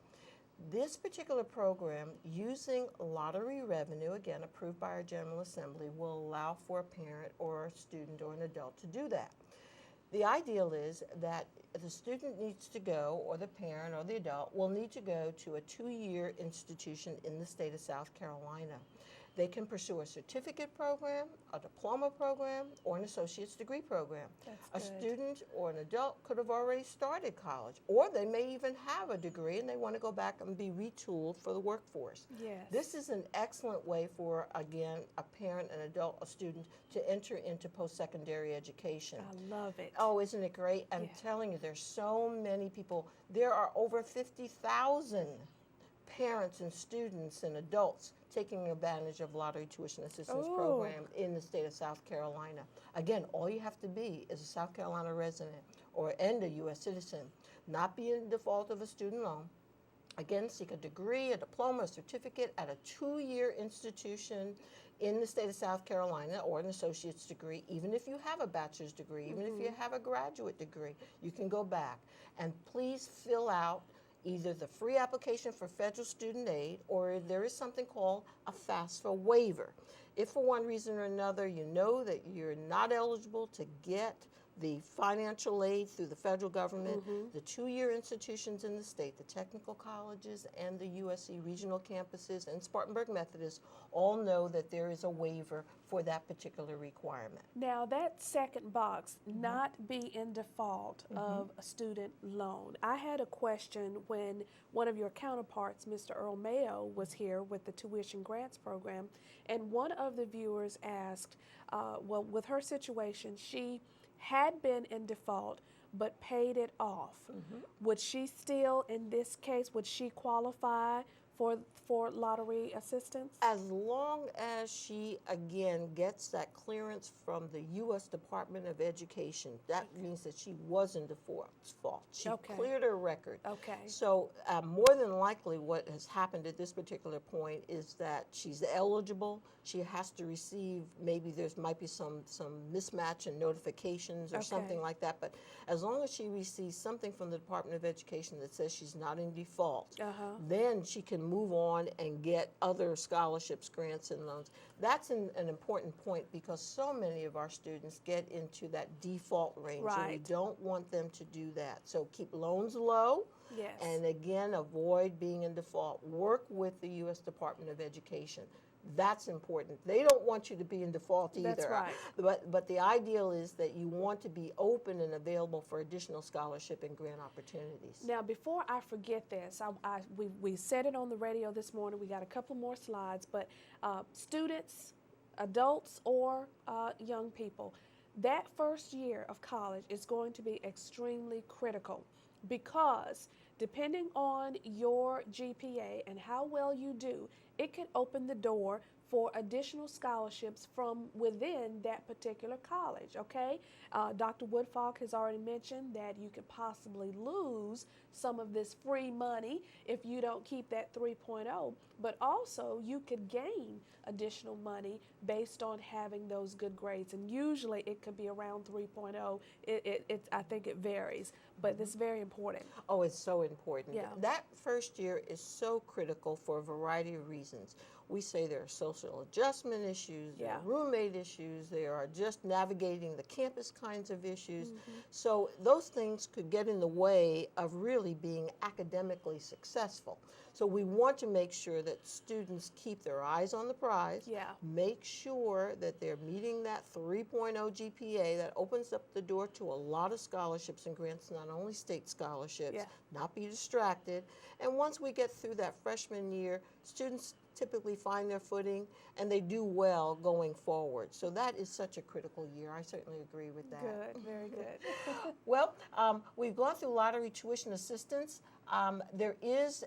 This particular program, using lottery revenue, again approved by our General Assembly, will allow for a parent or a student or an adult to do that. The ideal is that the student needs to go, or the parent or the adult will need to go to a 2-year institution in the state of South Carolina. They can pursue a certificate program, a diploma program, or an associate's degree program. A student or an adult could have already started college, or they may even have a degree and they want to go back and be retooled for the workforce. This is an excellent way for, again, a parent, an adult, a student to enter into post-secondary education. I love it. Oh, isn't it great? I'm telling you, there's so many people. There are over 50,000 parents and students and adults taking advantage of Lottery Tuition Assistance Program in the state of South Carolina. Again, all you have to be is a South Carolina resident and a U.S. citizen, not be in default of a student loan, Again, seek a degree, a diploma, a certificate at a 2-year institution in the state of South Carolina, or an associate's degree. Even if you have a bachelor's degree, even if you have a graduate degree, you can go back. And please fill out either the free application for federal student aid, or there is something called a FAFSA waiver. If for one reason or another you know that you're not eligible to get the financial aid through the federal government, the 2-year institutions in the state, the technical colleges and the USC regional campuses and Spartanburg Methodist all know that there is a waiver for that particular requirement. Now, that second box, not be in default of a student loan. I had a question when one of your counterparts, Mr. Earl Mayo, was here with the tuition grants program, and one of the viewers asked, well, with her situation, she had been in default but paid it off. Would she still, in this case, would she qualify for lottery assistance? As long as she, again, gets that clearance from the U.S. Department of Education, that means that she was in default. She cleared her record. So more than likely what has happened at this particular point is that she's eligible. She has to receive, maybe might be some mismatch in notifications or something like that. But as long as she receives something from the Department of Education that says she's not in default, then she can move on and get other scholarships, grants, and loans. That's an important point because so many of our students get into that default range, and we don't want them to do that. So keep loans low, and again, avoid being in default. Work with the U.S. Department of Education. That's important. They don't want you to be in default either. That's right. But the ideal is that you want to be open and available for additional scholarship and grant opportunities. Now, before I forget this, we said it on the radio this morning. We got a couple more slides, but students, adults, or young people, that first year of college is going to be extremely critical because depending on your GPA and how well you do, it can open the door for additional scholarships from within that particular college, okay? Dr. Woodfalk has already mentioned that you could possibly lose some of this free money if you don't keep that 3.0, but also you could gain additional money based on having those good grades, and usually it could be around 3.0. I think it varies, but it's very important. Oh, it's so important. Yeah. That first year is so critical for a variety of reasons. We say there are social adjustment issues, there are roommate issues, there are just navigating the campus kinds of issues. So those things could get in the way of really being academically successful. So we want to make sure that students keep their eyes on the prize, make sure that they're meeting that 3.0 GPA that opens up the door to a lot of scholarships and grants, not only state scholarships, not be distracted. And once we get through that freshman year, students typically find their footing and they do well going forward. So that is such a critical year. I certainly agree with that. Good, very good. Well, we've gone through lottery tuition assistance. There is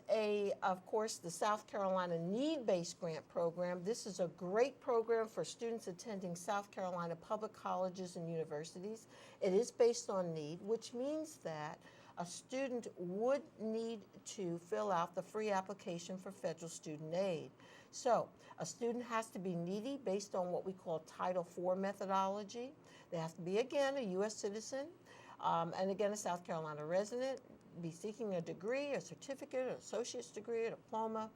of course, the South Carolina Need-Based Grant Program. This is a great program for students attending South Carolina public colleges and universities. It is based on need, which means that a student would need to fill out the free application for federal student aid. So a student has to be needy based on what we call Title IV methodology. They have to be, again, a U.S. citizen, and again, a South Carolina resident, be seeking a degree, a certificate, an associate's degree, a diploma.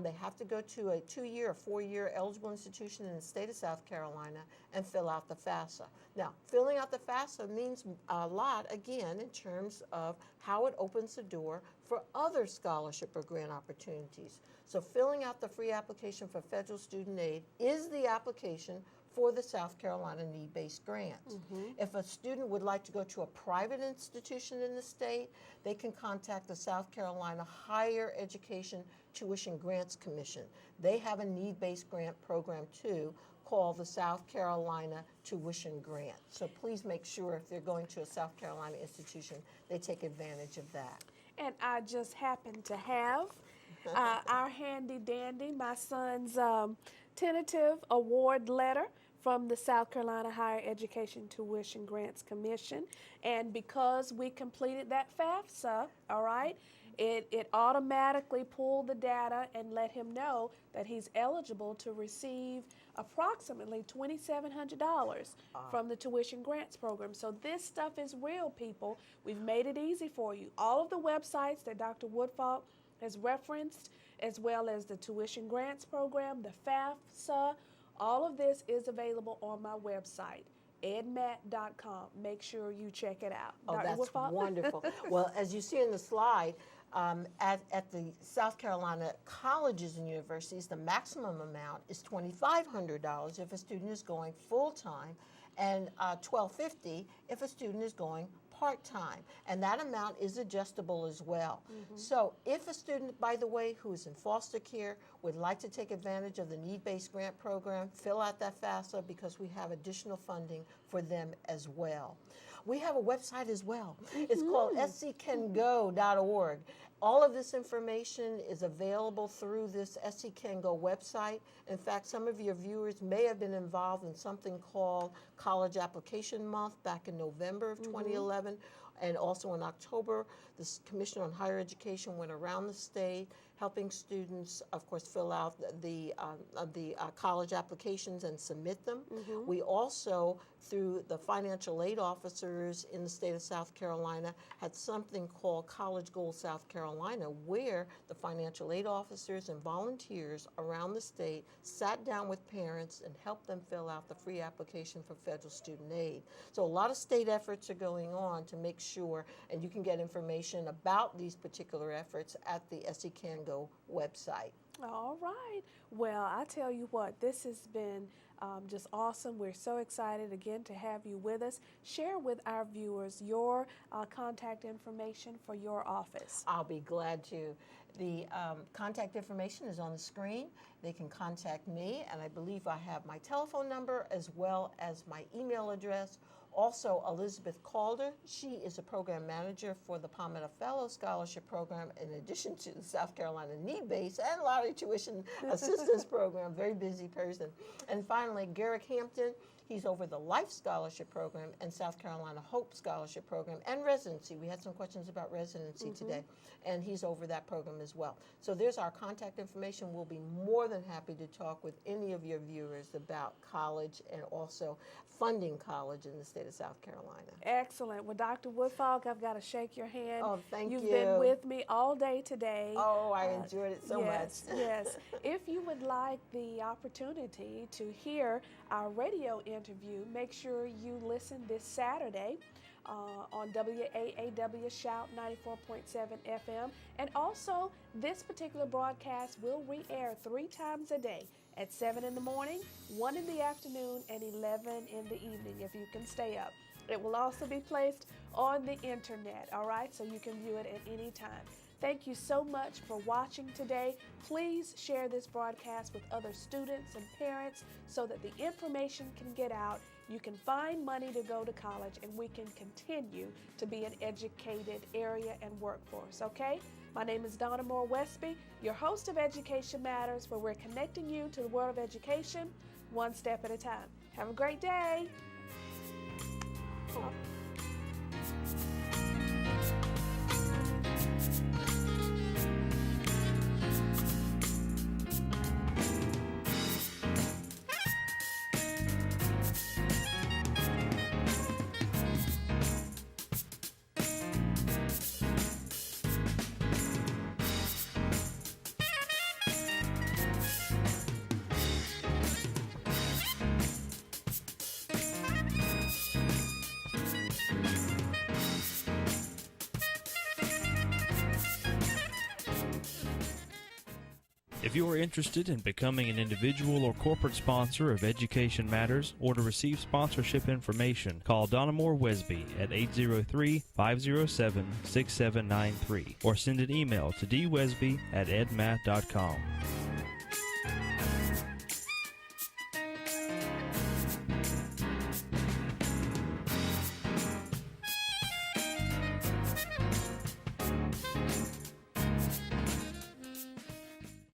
They have to go to a 2-year or 4-year eligible institution in the state of South Carolina and fill out the FAFSA. Now, filling out the FAFSA means a lot, again, in terms of how it opens the door for other scholarship or grant opportunities. So filling out the free application for federal student aid is the application for the South Carolina need-based grants. If a student would like to go to a private institution in the state, they can contact the South Carolina Higher Education Tuition Grants Commission. They have a need-based grant program too called the South Carolina Tuition Grant. So please make sure if they're going to a South Carolina institution, they take advantage of that. And I just happen to have our handy dandy, my son's tentative award letter from the South Carolina Higher Education Tuition Grants Commission. And because we completed that FAFSA, all right, it automatically pulled the data and let him know that he's eligible to receive approximately $2,700 from the tuition grants program. So this stuff is real, people. We've made it easy for you. All of the websites that Dr. Woodfalk has referenced, as well as the tuition grants program, the FAFSA, all of this is available on my website, edmat.com. Make sure you check it out. Oh, Dr. that's Woodfalk? wonderful. Well, as you see in the slide, at the South Carolina colleges and universities, the maximum amount is $2,500 if a student is going full-time, and $1,250 if a student is going part-time, and that amount is adjustable as well. So if a student, by the way, who is in foster care would like to take advantage of the need-based grant program, fill out that FAFSA because we have additional funding for them as well. We have a website as well. It's called sccango.org. All of this information is available through this SCCanGo website. In fact, some of your viewers may have been involved in something called College Application Month back in November of 2011. And also in October, the Commission on Higher Education went around the state helping students, of course, fill out the college applications and submit them. We also, through the financial aid officers in the state of South Carolina, had something called College Goal South Carolina, where the financial aid officers and volunteers around the state sat down with parents and helped them fill out the free application for federal student aid. So a lot of state efforts are going on to make sure, and you can get information about these particular efforts at the SCCanGo website. All right. Well, I tell you what, this has been just awesome. We're so excited again to have you with us. Share with our viewers your contact information for your office. I'll be glad to. The contact information is on the screen. They can contact me, and I believe I have my telephone number as well as my email address. Also, Elizabeth Calder, she is a program manager for the Palmetto Fellow Scholarship Program, in addition to the South Carolina Need-Based and Lottery Tuition Assistance Program, very busy person. And finally, Garrick Hampton, he's over the Life Scholarship Program and South Carolina Hope Scholarship Program and residency. We had some questions about residency today, and he's over that program as well. So there's our contact information. We'll be more than happy to talk with any of your viewers about college and also funding college in the state of South Carolina. Excellent. Well, Dr. Woodfalk, I've got to shake your hand. Oh, thank you. You've been with me all day today. Oh, I enjoyed it so much. Yes. If you would like the opportunity to hear our radio interview, make sure you listen this Saturday on WAAW Shout 94.7 FM. And also, this particular broadcast will re-air 3 times a day, at 7 in the morning, 1 in the afternoon, and 11 in the evening if you can stay up. It will also be placed on the internet, all right, so you can view it at any time. Thank you so much for watching today. Please share this broadcast with other students and parents so that the information can get out. You can find money to go to college, and we can continue to be an educated area and workforce, okay? My name is Donna Moore Westby, your host of Education Matters, where we're connecting you to the world of education one step at a time. Have a great day. If you are interested in becoming an individual or corporate sponsor of Education Matters or to receive sponsorship information, call Donna Moore Westby at 803-507-6793 or send an email to dwesby@edmat.com.